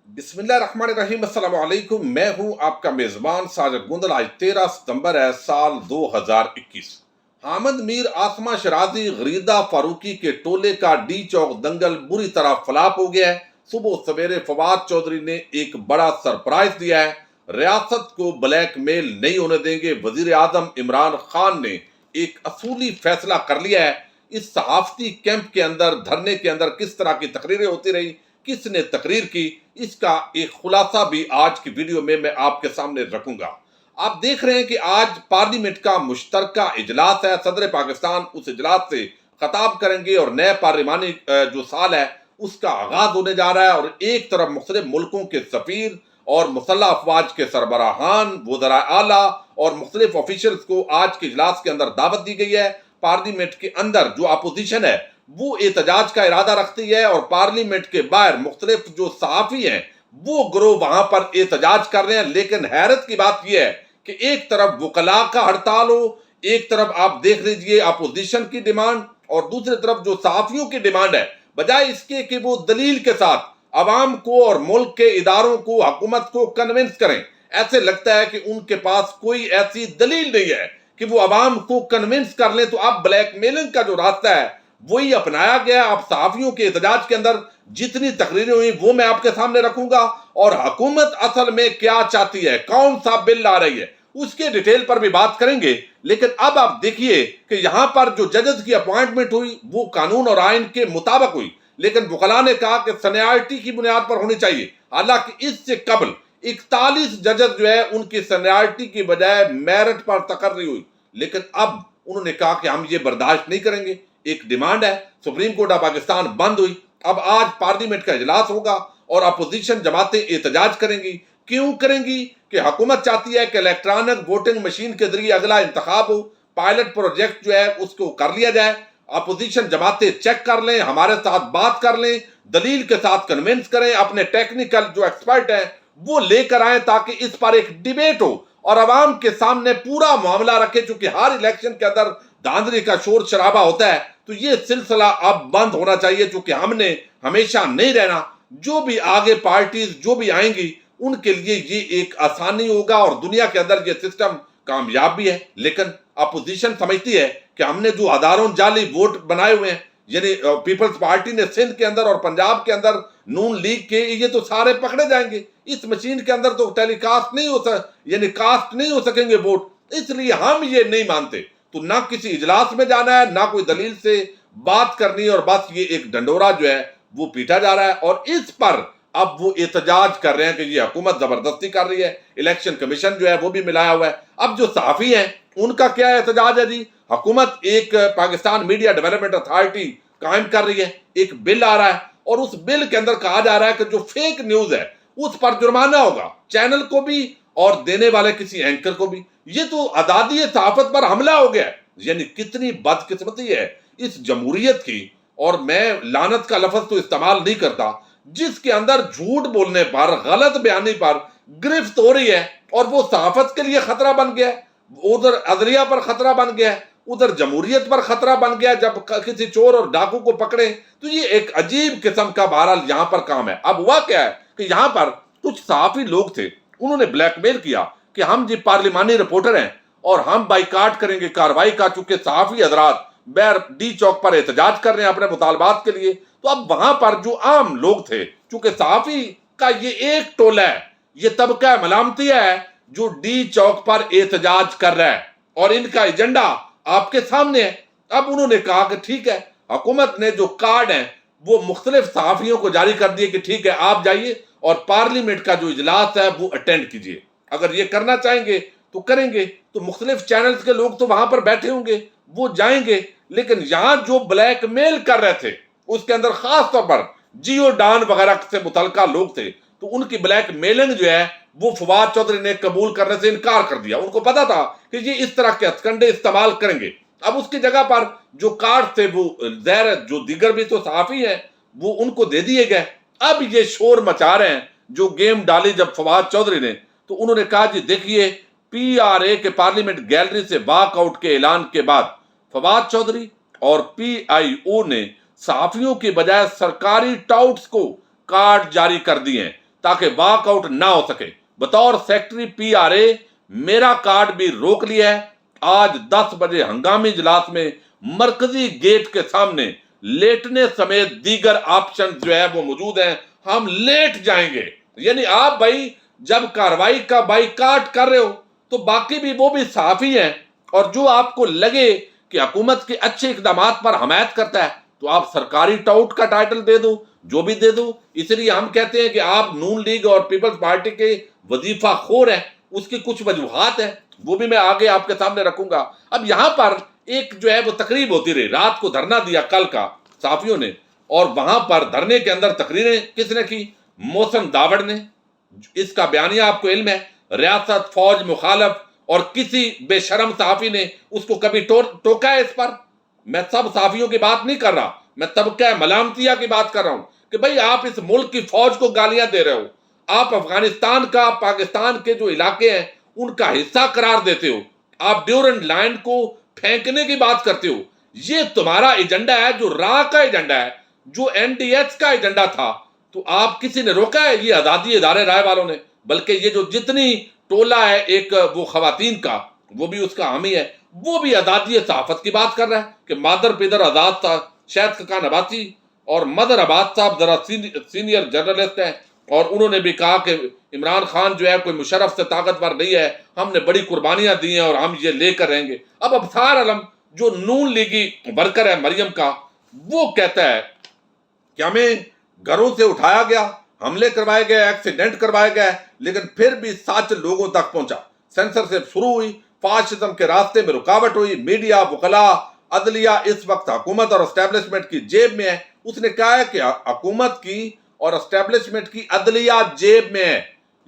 बिस्मिल्लाहिर्रहमानिर्रहीम। अस्सलाम वालेकुम। मैं हूं आपका मेजबान साजिद गुंदल। आज 13 सितंबर है, साल 2021। हामिद मीर, आसमा शराजी, गरीदा फारूकी के टोले का डी चौक दंगल बुरी तरह फलाप हो गया है। सुबह सवेरे फवाद चौधरी ने एक बड़ा सरप्राइज दिया है। रियासत को ब्लैकमेल नहीं होने देंगे। वजीर आजम इमरान खान ने एक असूली फैसला कर लिया है। इस सहाफती कैंप के अंदर, धरने के अंदर किस तरह की तकरीरें होती रही, किसने तकरीर की, इसका एक खुलासा भी आज की वीडियो में मैं आपके सामने रखूंगा। आप देख रहे हैं कि आज पार्लियामेंट का मुश्तरका इजलास है। सदर पाकिस्तान उस इजलास से खताब करेंगे और नए पार्लिमानी जो साल है उसका आगाज होने जा रहा है। और एक तरफ मुख्तलिफ मुल्कों के सफीर और मुसल्लह अफवाज के सरबराहान, वज़रा आला और मुख्तलिफ ऑफिशियल्स को आज के इजलास के अंदर दावत दी गई है। पार्लियामेंट के अंदर जो अपोजिशन है वो एहतजाज का इरादा रखती है और पार्लियामेंट के बाहर मुख्तलिफ जो सहाफ़ी हैं वो ग्रोह वहां पर एहतजाज कर रहे हैं। लेकिन हैरत की बात यह है कि एक तरफ वकला का हड़ताल हो, एक तरफ आप देख लीजिए अपोजिशन की डिमांड, और दूसरी तरफ जो सहाफ़ियों की डिमांड है, बजाय इसके कि वो दलील के साथ अवाम को और मुल्क के इदारों को, हुकूमत को कन्विंस करें, ऐसे लगता है कि उनके पास कोई ऐसी दलील नहीं है कि वो अवाम को कन्विंस कर लें। तो अब ब्लैकमेलिंग का जो रास्ता है वही अपनाया गया। अब सहाफियों के एहतजाज के अंदर जितनी तकरीरें हुई वो मैं आपके सामने रखूंगा, और हुकूमत असल में क्या चाहती है, कौन सा बिल ला रही है, उसके डिटेल पर भी बात करेंगे। लेकिन अब आप देखिए कि यहां पर जो जजेस की अपॉइंटमेंट हुई वो कानून और आइन के मुताबिक हुई, लेकिन वकला ने कहा कि सीनियरिटी की बुनियाद पर होनी चाहिए। हालांकि इससे कबल 41 जजेस जो है उनकी सीनियरिटी की बजाय मेरिट पर तकर्री हुई, लेकिन अब उन्होंने कहा कि हम ये बर्दाश्त नहीं करेंगे। एक डिमांड है, सुप्रीम कोर्ट ऑफ पाकिस्तान बंद हुई, अब आज पार्लियामेंट का इजलास होगा और अपोजिशन जमातें एहतजाज करेंगी। क्यों करेंगी? कि हुकूमत चाहती है कि इलेक्ट्रॉनिक वोटिंग मशीन के जरिए अगला इंतखाब हो, पायलट प्रोजेक्ट जो है उसको कर लिया जाए, अपोजिशन जमातें चेक कर लें, हमारे साथ बात कर लें, दलील के साथ कन्विंस करें, अपने टेक्निकल जो एक्सपर्ट हैं वो लेकर आए ताकि इस पर एक डिबेट हो और अवाम के सामने पूरा मामला रखे। चूंकि हर इलेक्शन के अंदर धांधली का शोर शराबा होता है, तो ये सिलसिला अब बंद होना चाहिए। चूंकि हमने हमेशा नहीं रहना, जो भी आगे पार्टीज जो भी आएंगी उनके लिए ये एक आसानी होगा और दुनिया के अंदर ये सिस्टम कामयाब भी है। लेकिन अपोजिशन समझती है कि हमने जो हजारों जाली वोट बनाए हुए हैं, यानी पीपल्स पार्टी ने सिंध के अंदर और पंजाब के अंदर नून लीग के, ये तो सारे पकड़े जाएंगे। इस मशीन के अंदर तो टेलीकास्ट नहीं हो यानी कास्ट नहीं हो सकेंगे वोट, इसलिए हम ये नहीं मानते। तो ना किसी इजलास में जाना है, ना कोई दलील से बात करनी है, और बस ये एक डंडोरा जो है वो पीटा जा रहा है। और इस पर अब वो एहतजाज कर रहे हैं कि ये हुकूमत जबरदस्ती कर रही है, इलेक्शन कमीशन जो है वो भी मिलाया हुआ है। अब जो सहाफी हैं उनका क्या एहतजाज है जी? हुकूमत एक पाकिस्तान मीडिया डेवलपमेंट अथॉरिटी कायम कर रही है, एक बिल आ रहा है और उस बिल के अंदर कहा जा रहा है कि जो फेक न्यूज है उस पर जुर्माना होगा, चैनल को भी और देने वाले किसी एंकर को भी। ये तो आजादी सहाफत पर हमला हो गया। यानी कितनी बदकिस्मती है इस जमहूरियत की। और मैं लानत का लफ्ज तो इस्तेमाल नहीं करता, जिसके अंदर झूठ बोलने पर, गलत बयानी पर गिरफ्त हो रही है और वो सहाफत के लिए खतरा बन गया, उधर अदलिया पर खतरा बन गया, उधर जमहूरियत पर खतरा बन गया। जब किसी चोर और डाकू को पकड़े तो ये एक अजीब किस्म का बहरहाल यहां पर काम है। अब हुआ क्या है कि यहां पर कुछ सहाफी लोग थे, उन्होंने ब्लैकमेल किया कि हम जी पार्लिमानी रिपोर्टर हैं और हम बाइकाट करेंगे कार्रवाई का। चूंकि सहाफी हजरात बैर डी चौक पर एहतजाज कर रहे हैं अपने मुतालबात के लिए, तो अब वहां पर जो आम लोग थे, चूंकि सहाफी का ये एक टोला है, ये तबका मलामतिया है जो डी चौक पर एहतजाज कर रहा है और इनका एजेंडा आपके सामने है। अब उन्होंने कहा कि ठीक है, हुकूमत ने जो कार्ड है वो मुख्तलिफ सहाफियों को जारी कर दिए कि ठीक है आप जाइए और पार्लियामेंट का जो इजलास है वो अटेंड कीजिए। अगर ये करना चाहेंगे तो करेंगे। तो मुख्तलिफ चैनल्स के लोग तो वहां पर बैठे होंगे, वो जाएंगे। लेकिन यहां जो ब्लैकमेल कर रहे थे उसके अंदर खास तौर पर जियो डान वगैरह से मुतलका लोग थे, तो उनकी ब्लैकमेलिंग जो है वो फवाद चौधरी ने कबूल करने से इनकार कर दिया। उनको पता था कि ये इस तरह के हथकंडे इस्तेमाल करेंगे। अब उसकी जगह पर जो कार्ड थे वो ज़ाहिर जो दीगर भी तो सहाफी हैं वो उनको दे दिए गए। अब ये शोर मचा रहे हैं। जो गेम डाली जब फवाद चौधरी ने, तो उन्होंने कहा जी देखिए, पीआरए के पार्लियामेंट गैलरी से वॉकआउट के ऐलान के बाद फवाद चौधरी और पीआईओ ने सहाफियों के बजाय सरकारी टाउट्स को कार्ड जारी कर दिए हैं। ताकि वॉकआउट ना हो सके। बतौर सेक्रेटरी PRA मेरा कार्ड भी रोक लिया है। आज 10 बजे हंगामी इजलास में मरकजी गेट के सामने लेटने समेत दीगर ऑप्शन जो है वो मौजूद हैं, हम लेट जाएंगे। यानी आप भाई जब कार्रवाई का बाइकाट कर रहे हो तो बाकी भी वो भी सहाफी हैं, और जो आपको लगे कि हुकूमत के अच्छे इकदाम पर हमायत करता है तो आप सरकारी टाउट का टाइटल दे दो, जो भी दे दो। इसलिए हम कहते हैं कि आप नून लीग और पीपल्स पार्टी के वजीफा खोर हैं। उसकी कुछ वजूहात है, वो भी मैं आगे आपके सामने रखूंगा। अब यहाँ पर एक जो है वो तकरीब होती रही, रात को धरना दिया कल का साफियों ने, और वहां पर धरने के अंदर तकरीरें किसने की? मोहसिन दावड़ ने। इसका बयानिया आपको इल्म है, रियासत फौज मुखालफ, और किसी बेशरम सहाफी ने उसको कभी टोका है इस पर? मैं सब सहाफियों की बात नहीं कर रहा, मैं तबका मलामतिया की बात कर रहा हूं कि भाई आप इस मुल्क की फौज को गालियां दे रहे हो, आप अफगानिस्तान का, पाकिस्तान के जो इलाके हैं उनका हिस्सा करार देते हो, आप ड्यूरेंट लाइन को फेंकने की बात करते हो। ये तुम्हारा एजेंडा है, जो रा का एजेंडा है, जो NDH का एजेंडा था। तो आप किसी ने रोका है? ये आजादी इदारे राय वालों ने। बल्कि ये जो जितनी टोला है एक वो खवातीन का, वो भी उसका हामी है, वो भी आजादी सहाफत की बात कर रहा है कि मादर पिदर आजाद था शायद खान अब्बासी, और मदर अब्बास साहब जरा सीनियर जर्नलिस्ट हैं, और उन्होंने भी कहा कि इमरान खान जो है कोई मुशर्रफ से ताकतवर नहीं है, हमने बड़ी कुर्बानियां दी हैं और हम ये लेकर रहेंगे। अब अबसार आलम जो नून लीगी वर्कर है मरियम का, वो कहता है कि हमें घरों से उठाया गया, हमले करवाए गए, एक्सीडेंट करवाए गए, लेकिन फिर भी सच लोगों तक पहुंचा। सेंसरशिप शुरू हुई, फाशिज्म के रास्ते में रुकावट हुई, मीडिया, वकला, अदलिया इस वक्त हुकूमत और एस्टेब्लिशमेंट की जेब में है। उसने कहा है कि हुकूमत की और एस्टेब्लिशमेंट की अदलिया जेब में है,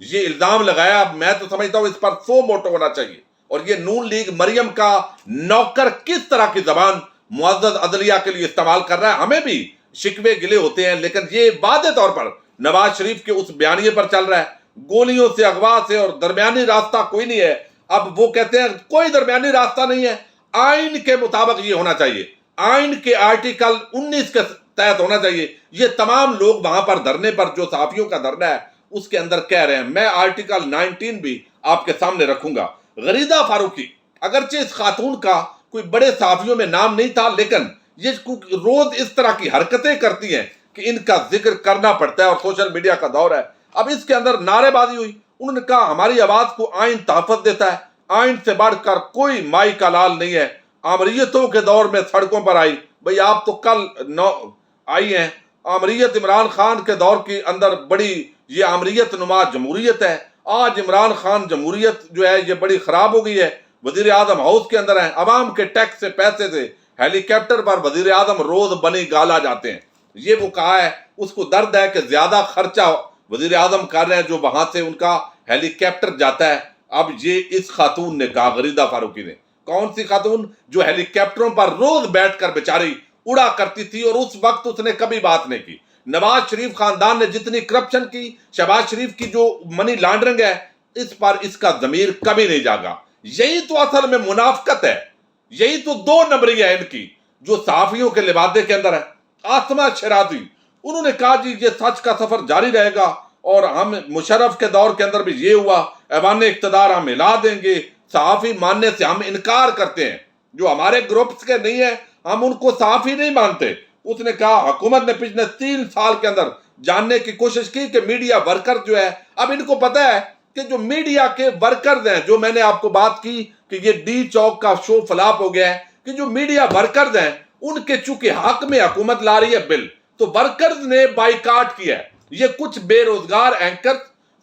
ये इल्जाम लगाया। मैं तो समझता हूं इस पर 100 मोटो होना चाहिए। और ये नून लीग मरियम का नौकर किस तरह की जबान मुअज़्ज़ज़ अदलिया के लिए इस्तेमाल कर रहा है, हमें भी शिकवे गिले होते हैं, लेकिन ये वादे तौर पर नवाज शरीफ के उस बयानिए पर चल रहा है, गोलियों से, अगवा से, और दरमियानी रास्ता कोई नहीं है। अब वो कहते हैं कोई दरमियानी रास्ता नहीं है, आइन के मुताबिक ये होना चाहिए, आइन के आर्टिकल 19 के तहत होना चाहिए। ये तमाम लोग वहां पर धरने पर, जो सहाफियों का धरना है उसके अंदर कह रहे हैं। मैं आर्टिकल 19 भी आपके सामने रखूंगा। गरीदा फारूकी, अगरचे इस खातून का कोई बड़े सहाफियों में नाम नहीं था, लेकिन ये रोज इस तरह की हरकतें करती हैं कि इनका जिक्र करना पड़ता है, और सोशल मीडिया का दौर है। अब इसके अंदर नारेबाजी हुई, उन्होंने कहा हमारी आवाज को आइन तहफ़्फ़ुज़ देता है, आइन से बढ़कर कोई माई का लाल नहीं है। आमरीयतों के दौर में सड़कों पर आई, भाई आप तो कल आई हैं। आमरीयत इमरान खान के दौर के अंदर बड़ी ये आमरीयत नुमा जमहूरियत है। आज इमरान खान जमहूरियत जो है ये बड़ी खराब हो गई है। वजीर आजम हाउस के अंदर है, अवाम के टैक्स से, पैसे से हेलीकॉप्टर पर वजीर आजम रोज बनी गाला जाते हैं। ये वो कहा है, उसको दर्द है कि ज्यादा खर्चा वजीर आजम कर रहे हैं जो वहां से उनका हेलीकॉप्टर जाता है। अब ये इस खातून ने कहा, गरीदा फारूकी ने, कौन सी खातून? जो हेलीकॉप्टरों पर रोज बैठकर बेचारी उड़ा करती थी, और उस वक्त उसने कभी बात नहीं की। नवाज शरीफ खानदान ने जितनी करप्शन की, शहबाज शरीफ की जो मनी लॉन्ड्रिंग है, इस पर इसका जमीर कभी नहीं जागा। यही तो असल में मुनाफकत है, यही तो 2 नंबरी है इनकी, जो सहाफियों के लिबादे के अंदर है। आसमा शराजी, उन्होंने कहा जी ये सच का सफर जारी रहेगा, और हम मुशर्रफ के दौर के अंदर भी ये हुआ, ऐवान इक़्तिदार हम हिला देंगे, सहाफी मानने से हम इनकार करते हैं, जो हमारे ग्रुप्स के नहीं है हम उनको सहाफी नहीं मानते। उसने कहा हुकूमत ने पिछले 3 साल के अंदर जानने की कोशिश की कि मीडिया वर्कर जो है, अब इनको पता है कि जो मीडिया के वर्कर्स हैं, जो मैंने आपको बात की कि ये डी चौक का शो फ्लॉप हो गया है, कि जो मीडिया वर्कर्स हैं उनके चूंकि हक में हुकूमत ला रही है बिल, तो वर्कर्स ने बाइकाट किया है। ये कुछ बेरोजगार एंकर,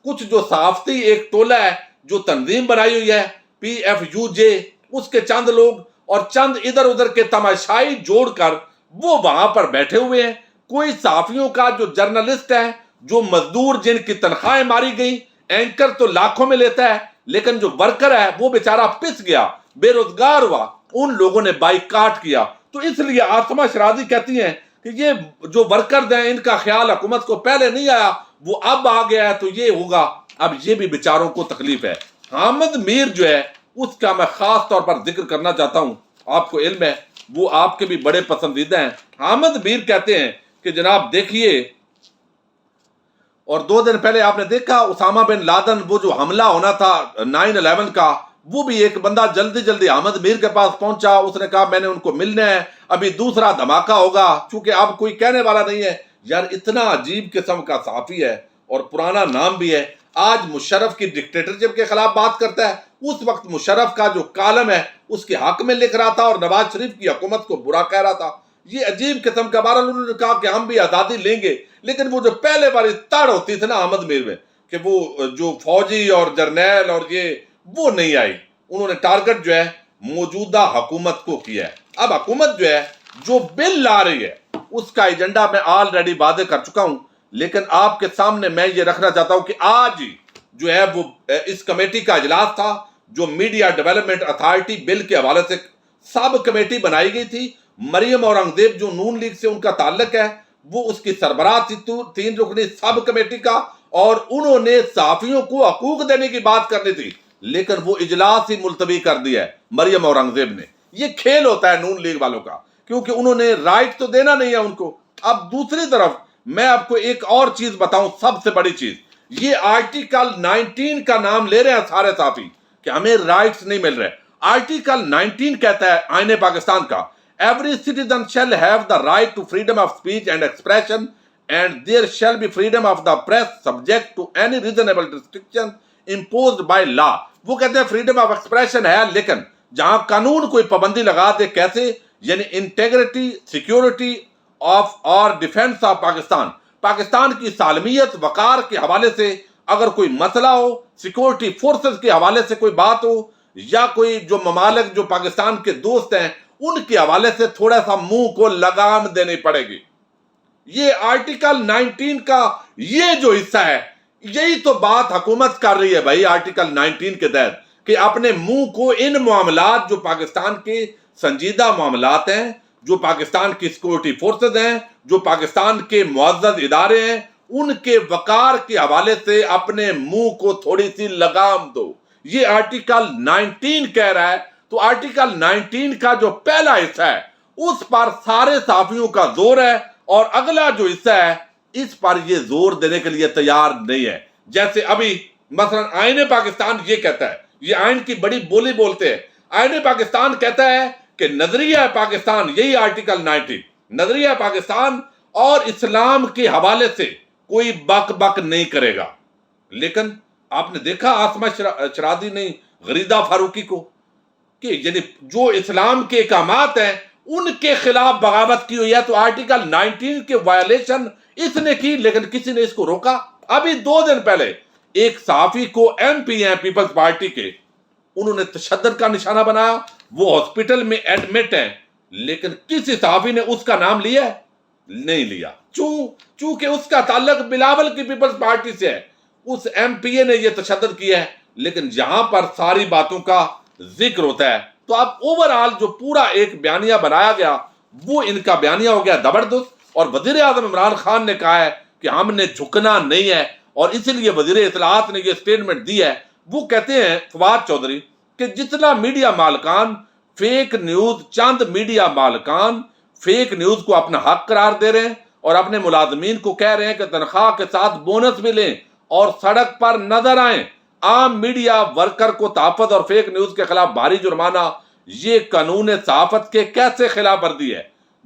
कुछ जो सहाफती एक टोला है जो तंजीम बनाई हुई है PFUJ, उसके चंद लोग और चंद इधर उधर के तमाशाई जोड़कर वो वहां पर बैठे हुए हैं। कोई सहाफियों का जो जर्नलिस्ट है, जो मजदूर जिनकी तनख्वाहें मारी गई, एंकर तो लाखों में लेता है, लेकिन जो वर्कर है वो बेचारा पिस गया, बेरोजगार हुआ, उन लोगों ने बाइकाट किया। तो इसलिए आसमा शराजी कहती हैं कि ये जो वर्कर्स हैं इनका ख्याल हुकूमत को पहले नहीं आया, वो अब आ गया है, तो ये होगा। अब ये भी बेचारों को तकलीफ है। हामिद मीर जो है उसका मैं खास तौर पर जिक्र करना चाहता हूं, आपको इल्म है वो आपके भी बड़े पसंदीदा हैं। हामिद मीर कहते हैं कि जनाब देखिए, اور 2 دن پہلے آپ نے دیکھا اسامہ بن لادن وہ جو حملہ ہونا تھا 9/11 کا، وہ بھی ایک بندہ جلدی احمد میر کے پاس پہنچا، اس نے کہا میں نے ان کو ملنا ہے، ابھی دوسرا دھماکہ ہوگا، چونکہ اب کوئی کہنے والا نہیں ہے۔ یار اتنا عجیب قسم کا صحافی ہے اور پرانا نام بھی ہے، آج مشرف کی ڈکٹیٹرشپ کے خلاف بات کرتا ہے، اس وقت مشرف کا جو کالم ہے اس کے حق میں لکھ رہا تھا اور نواز شریف کی حکومت کو برا کہہ رہا تھا۔ یہ عجیب قسم کا، بہرحال انہوں نے کہا کہ ہم بھی آزادی لیں گے، لیکن وہ جو پہلے والی تڑ ہوتی تھی نا احمد میر میں کہ وہ جو فوجی اور جرنیل اور یہ وہ نہیں آئی، انہوں نے ٹارگٹ جو ہے موجودہ حکومت کو کیا ہے۔ اب حکومت جو ہے جو بل لا رہی ہے اس کا ایجنڈا میں آلریڈی واضح کر چکا ہوں، لیکن آپ کے سامنے میں یہ رکھنا چاہتا ہوں کہ آج جو ہے وہ اس کمیٹی کا اجلاس تھا جو میڈیا ڈیولپمنٹ اتھارٹی بل کے حوالے سے سب کمیٹی بنائی گئی تھی۔ مریم اورنگزیب جو نون لیگ سے ان کا تعلق ہے وہ اس کی سربراہ تھی 3 رکنی سب کمیٹی کا، اور انہوں نے صحافیوں کو حقوق دینے کی بات کرنی تھی لیکن وہ اجلاس ہی ملتوی کر دیا ہے مریم اورنگزیب نے۔ یہ کھیل ہوتا ہے نون لیگ والوں کا، کیونکہ انہوں نے رائٹ تو دینا نہیں ہے ان کو۔ اب دوسری طرف میں آپ کو ایک اور چیز بتاؤں، سب سے بڑی چیز، یہ آرٹیکل 19 کا نام لے رہے ہیں سارے صحافی کہ ہمیں رائٹس نہیں مل رہے۔ آرٹیکل 19 کہتا ہے آئین پاکستان کا Every citizen shall have the right to freedom of speech and expression, and there shall be freedom of the press subject to any reasonable restriction imposed by law۔ وہ کہتے ہیں فریڈم آف ایکسپریشن ہے، لیکن جہاں قانون کوئی پابندی لگا دے، کیسے؟ یعنی انٹیگریٹی، سیکیورٹی آف اور ڈیفینس آف پاکستان، پاکستان کی سالمیت وقار کے حوالے سے اگر کوئی مسئلہ ہو، سیکیورٹی فورسز کے حوالے سے کوئی بات ہو، یا کوئی جو ممالک جو پاکستان کے دوست ہیں ان کے حوالے سے تھوڑا سا منہ کو لگام دینی پڑے گی۔ یہ آرٹیکل 19 کا یہ جو حصہ ہے، یہی تو بات حکومت کر رہی ہے بھائی آرٹیکل 19 کے تحت، کہ اپنے منہ کو ان معاملات جو پاکستان کے سنجیدہ معاملات ہیں، جو پاکستان کی سیکورٹی فورسز ہیں، جو پاکستان کے معزز ادارے ہیں، ان کے وقار کے حوالے سے اپنے منہ کو تھوڑی سی لگام دو۔ یہ آرٹیکل 19 کہہ رہا ہے۔ تو آرٹیکل 19 کا جو پہلا حصہ ہے اس پر سارے صحافیوں کا زور ہے، اور اگلا جو حصہ ہے اس پر یہ زور دینے کے لیے تیار نہیں ہے۔ جیسے ابھی مثلا آئین پاکستان یہ کہتا ہے، یہ آئین کی بڑی بولی بولتے ہیں، آئین پاکستان کہتا ہے کہ نظریہ پاکستان، یہی آرٹیکل 19، نظریہ پاکستان اور اسلام کے حوالے سے کوئی بک بک نہیں کرے گا۔ لیکن آپ نے دیکھا آسمہ شرازی نے غریدہ فاروقی کو کہ یعنی جو اسلام کے احکامات ہیں ان کے خلاف بغاوت کی ہوئی ہے، تو آرٹیکل 19 کے وائلیشن اس نے کی، لیکن کسی نے اس کو روکا۔ ابھی 2 دن پہلے ایک صحافی کو ایم پی ہیں پیپلز پارٹی کے، انہوں نے تشدد کا نشانہ بنایا، وہ ہاسپٹل میں ایڈمٹ ہیں، لیکن کسی صحافی نے اس کا نام لیا ہے؟ نہیں لیا، چونکہ اس کا تعلق بلاول کی پیپلز پارٹی سے ہے، اس ایم پی اے نے یہ تشدد کیا ہے، لیکن یہاں پر ساری باتوں کا ذکر ہوتا ہے۔ تو اب اوورآل جو پورا ایک بیانیہ بنایا گیا وہ ان کا بیانیہ ہو گیا زبردست، اور وزیر اعظم عمران خان نے کہا ہے کہ ہم نے جھکنا نہیں ہے، اور اسی لیے وزیر اطلاعات نے یہ سٹیٹمنٹ دی ہے۔ وہ کہتے ہیں فواد چودھری کہ جتنا میڈیا مالکان فیک نیوز، چند میڈیا مالکان فیک نیوز کو اپنا حق قرار دے رہے ہیں اور اپنے ملازمین کو کہہ رہے ہیں کہ تنخواہ کے ساتھ بونس بھی لیں اور سڑک پر نظر آئیں، عام میڈیا ورکر کو تحفظ اور فیک نیوز کے خلاف بھاری جرمانہ، یہ قانون صحافت کے کیسے خلاف ورزی ہے؟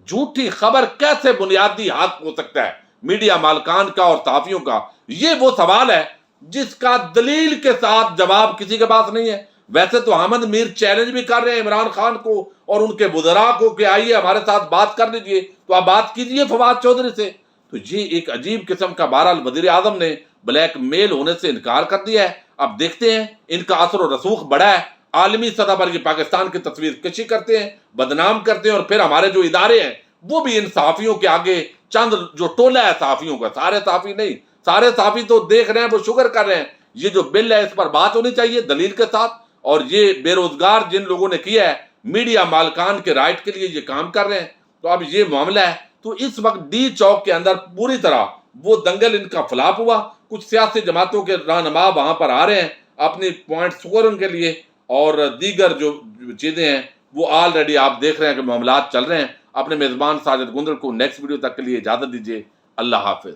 جھوٹی خبر کیسے بنیادی حق ہو سکتا ہے میڈیا مالکان کا اور صحافیوں کا؟ یہ وہ سوال ہے جس کا دلیل کے ساتھ جواب کسی کے پاس نہیں ہے۔ ویسے تو احمد میر چیلنج بھی کر رہے ہیں عمران خان کو اور ان کے وزراء کو کہ آئیے ہمارے ساتھ بات کر لیجئے، تو آپ بات کیجئے فواد چودھری سے۔ تو یہ ایک عجیب قسم کا، بہرحال وزیر اعظم نے بلیک میل ہونے سے انکار کر دیا ہے۔ اب دیکھتے ہیں، ان کا اثر و رسوخ بڑا ہے، عالمی سطح پر یہ پاکستان کی تصویر کشی کرتے ہیں، بدنام کرتے ہیں، اور پھر ہمارے جو ادارے ہیں وہ بھی ان صحافیوں کے آگے چند جو ٹولہ ہے صحافیوں کا، سارے صحافی نہیں، سارے صحافی تو دیکھ رہے ہیں، وہ شکر کر رہے ہیں۔ یہ جو بل ہے اس پر بات ہونی چاہیے دلیل کے ساتھ، اور یہ بے روزگار جن لوگوں نے کیا ہے میڈیا مالکان کے رائٹ کے لیے یہ کام کر رہے ہیں، تو اب یہ معاملہ ہے۔ تو اس وقت ڈی چوک کے اندر پوری طرح وہ دنگل ان کا فلاپ ہوا، کچھ سیاسی جماعتوں کے رہنما وہاں پر آ رہے ہیں اپنی پوائنٹ سکورنگ کے لیے، اور دیگر جو چیزیں ہیں وہ آلریڈی آپ دیکھ رہے ہیں کہ معاملات چل رہے ہیں۔ اپنے میزبان ساجد گندل کو نیکسٹ ویڈیو تک کے لیے اجازت دیجیے۔ اللہ حافظ۔